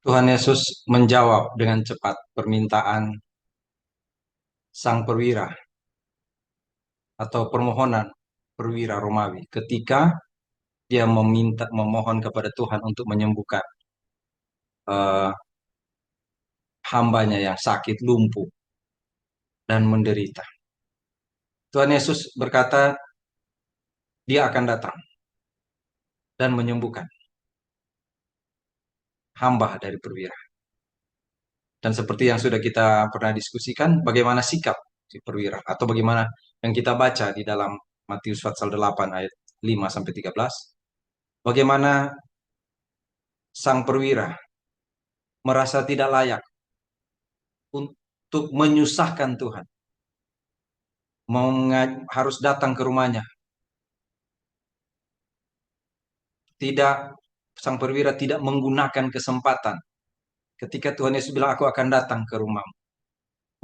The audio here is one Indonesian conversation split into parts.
Tuhan Yesus menjawab dengan cepat permintaan sang perwira atau permohonan perwira Romawi ketika dia memohon kepada Tuhan untuk menyembuhkan eh, hambanya yang sakit, lumpuh, dan menderita. Tuhan Yesus berkata, dia akan datang dan menyembuhkan hamba dari perwira. Dan seperti yang sudah kita pernah diskusikan, bagaimana sikap si perwira atau bagaimana yang kita baca di dalam Matius pasal 8 ayat 5 sampai 13, bagaimana sang perwira merasa tidak layak untuk menyusahkan Tuhan, harus datang ke rumahnya. Tidak, sang perwira tidak menggunakan kesempatan ketika Tuhan Yesus bilang, aku akan datang ke rumahmu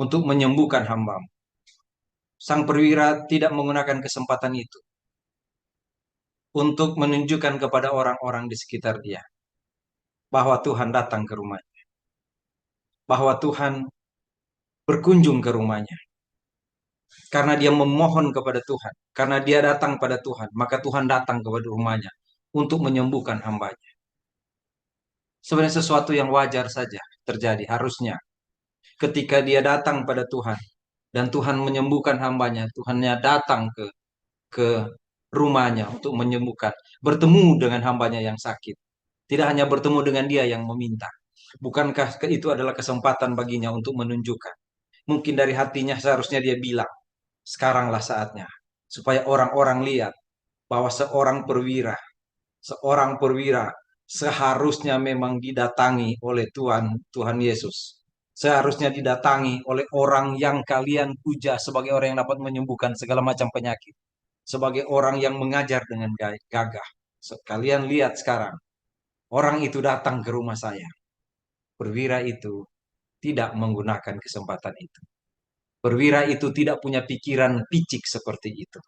untuk menyembuhkan hambamu. Sang perwira tidak menggunakan kesempatan itu untuk menunjukkan kepada orang-orang di sekitar dia bahwa Tuhan datang ke rumahnya, bahwa Tuhan berkunjung ke rumahnya. Karena dia memohon kepada Tuhan, karena dia datang pada Tuhan, maka Tuhan datang kepada rumahnya untuk menyembuhkan hambanya. Sebenarnya sesuatu yang wajar saja terjadi harusnya. Ketika dia datang pada Tuhan dan Tuhan menyembuhkan hambanya, Tuhannya datang ke rumahnya untuk menyembuhkan, bertemu dengan hambanya yang sakit. Tidak hanya bertemu dengan dia yang meminta. Bukankah itu adalah kesempatan baginya untuk menunjukkan? Mungkin dari hatinya seharusnya dia bilang, sekaranglah saatnya. Supaya orang-orang lihat bahwa seorang perwira seharusnya memang didatangi oleh Tuhan Yesus. Seharusnya didatangi oleh orang yang kalian puja sebagai orang yang dapat menyembuhkan segala macam penyakit. Sebagai orang yang mengajar dengan gagah. Kalian lihat sekarang, orang itu datang ke rumah saya. Perwira itu tidak menggunakan kesempatan itu. Perwira itu tidak punya pikiran picik seperti itu.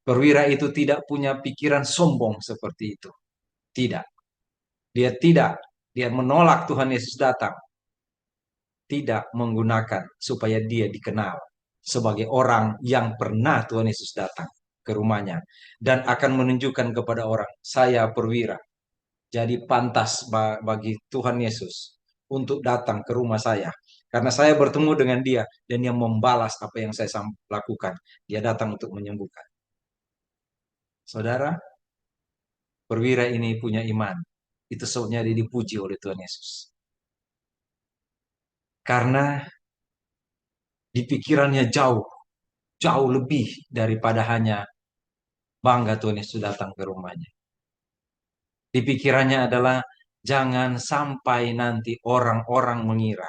Perwira itu tidak punya pikiran sombong seperti itu. Tidak. Dia tidak. Dia menolak Tuhan Yesus datang. Tidak menggunakan supaya dia dikenal sebagai orang yang pernah Tuhan Yesus datang ke rumahnya. Dan akan menunjukkan kepada orang, saya perwira. Jadi pantas bagi Tuhan Yesus untuk datang ke rumah saya. Karena saya bertemu dengan dia dan dia membalas apa yang saya lakukan. Dia datang untuk menyembuhkan. Saudara, perwira ini punya iman. Itu sebabnya dia dipuji oleh Tuhan Yesus. Karena di pikirannya jauh, jauh lebih daripada hanya bangga Tuhan Yesus datang ke rumahnya. Di pikirannya adalah jangan sampai nanti orang-orang mengira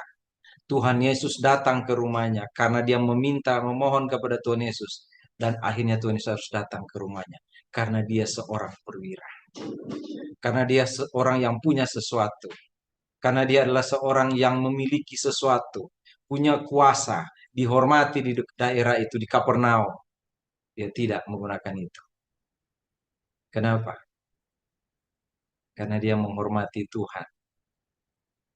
Tuhan Yesus datang ke rumahnya karena dia memohon kepada Tuhan Yesus. Dan akhirnya Tuhan Yesus harus datang ke rumahnya. Karena dia seorang perwira. Karena dia seorang yang punya sesuatu. Karena dia adalah seorang yang memiliki sesuatu, punya kuasa, dihormati di daerah itu, di Kapernaum. Dia tidak menggunakan itu. Kenapa? Karena dia menghormati Tuhan.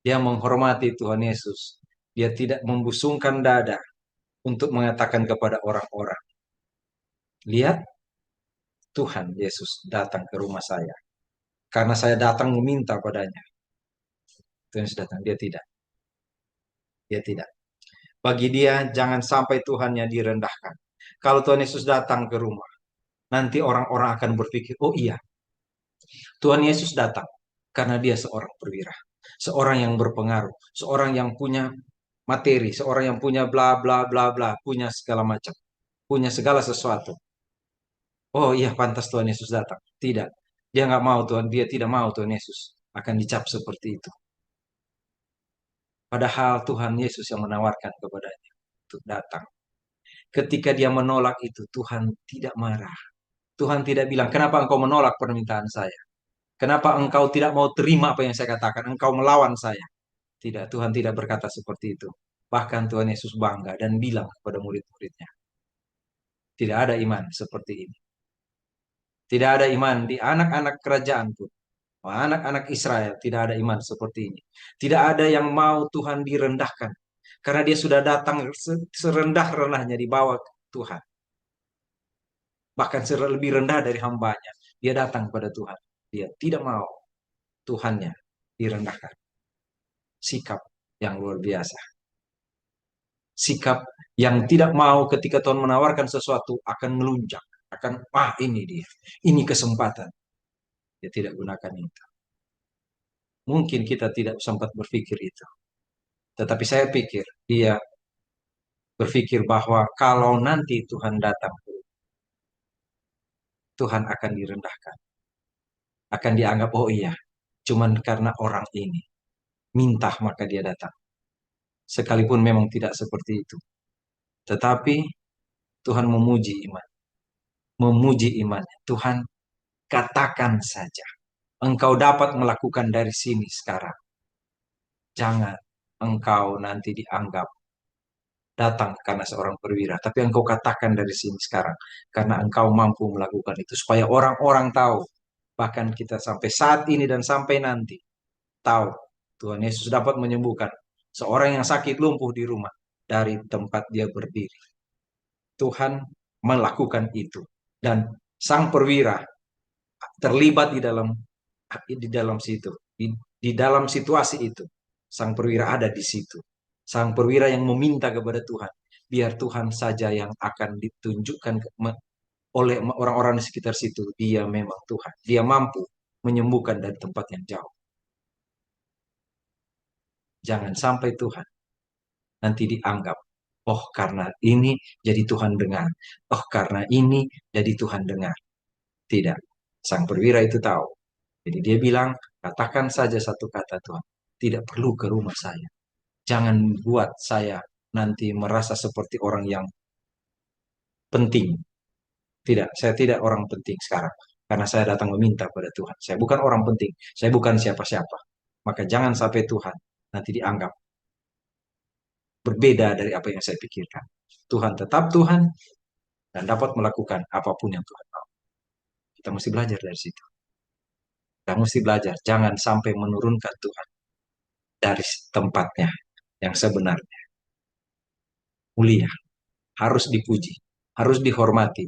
Dia menghormati Tuhan Yesus. Dia tidak membusungkan dada untuk mengatakan kepada orang-orang, lihat, Tuhan Yesus datang ke rumah saya. Karena saya datang meminta padanya. Tuhan Yesus datang. Dia tidak. Dia tidak. Bagi dia, jangan sampai Tuhannya direndahkan. Kalau Tuhan Yesus datang ke rumah, nanti orang-orang akan berpikir, oh iya, Tuhan Yesus datang karena dia seorang perwira, seorang yang berpengaruh, seorang yang punya materi, seorang yang punya bla bla bla bla, punya segala macam, punya segala sesuatu. Oh iya, pantas Tuhan Yesus datang. Tidak, dia nggak mau Tuhan, dia tidak mau Tuhan Yesus akan dicap seperti itu. Padahal Tuhan Yesus yang menawarkan kepadanya untuk datang. Ketika dia menolak itu, Tuhan tidak marah. Tuhan tidak bilang, kenapa engkau menolak permintaan saya? Kenapa engkau tidak mau terima apa yang saya katakan? Engkau melawan saya. Tidak, Tuhan tidak berkata seperti itu. Bahkan Tuhan Yesus bangga dan bilang kepada murid-muridnya, tidak ada iman seperti ini. Tidak ada iman di anak-anak kerajaan pun. Wah, anak-anak Israel tidak ada iman seperti ini. Tidak ada yang mau Tuhan direndahkan. Karena dia sudah datang serendah-rendahnya di bawah Tuhan. Bahkan lebih rendah dari hambanya. Dia datang pada Tuhan. Dia tidak mau Tuhannya direndahkan. Sikap yang luar biasa. Sikap yang tidak mau ketika Tuhan menawarkan sesuatu akan melunjak. Akan, ini dia. Ini kesempatan. Dia tidak gunakan itu. Mungkin kita tidak sempat berpikir itu. Tetapi saya pikir dia berpikir bahwa kalau nanti Tuhan datang, Tuhan akan direndahkan. Akan dianggap, oh iya, cuman karena orang ini. Minta maka dia datang. Sekalipun memang tidak seperti itu. Tetapi Tuhan memuji iman. Memuji imannya. Tuhan, katakan saja. Engkau dapat melakukan dari sini sekarang. Jangan engkau nanti dianggap datang karena seorang perwira. Tapi engkau katakan dari sini sekarang. Karena engkau mampu melakukan itu. Supaya orang-orang tahu. Bahkan kita sampai saat ini dan sampai nanti. Tahu. Tuhan Yesus dapat menyembuhkan seorang yang sakit lumpuh di rumah. Dari tempat dia berdiri. Tuhan melakukan itu. Dan sang perwira terlibat di dalam situ. Di dalam situasi itu. Sang perwira ada di situ. Sang perwira yang meminta kepada Tuhan. Biar Tuhan saja yang akan ditunjukkan oleh orang-orang di sekitar situ. Dia memang Tuhan. Dia mampu menyembuhkan dari tempat yang jauh. Jangan sampai Tuhan nanti dianggap, oh karena ini jadi Tuhan dengar. Oh karena ini jadi Tuhan dengar. Tidak. Sang perwira itu tahu. Jadi dia bilang, katakan saja satu kata Tuhan. Tidak perlu ke rumah saya. Jangan buat saya nanti merasa seperti orang yang penting. Tidak, saya tidak orang penting sekarang. Karena saya datang meminta pada Tuhan. Saya bukan orang penting. Saya bukan siapa-siapa. Maka jangan sampai Tuhan nanti dianggap berbeda dari apa yang saya pikirkan. Tuhan tetap Tuhan dan dapat melakukan apapun yang Tuhan mau. Kita mesti belajar dari situ. Kita mesti belajar. Jangan sampai menurunkan Tuhan dari tempatnya yang sebenarnya. Mulia, harus dipuji, harus dihormati.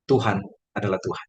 Tuhan adalah Tuhan.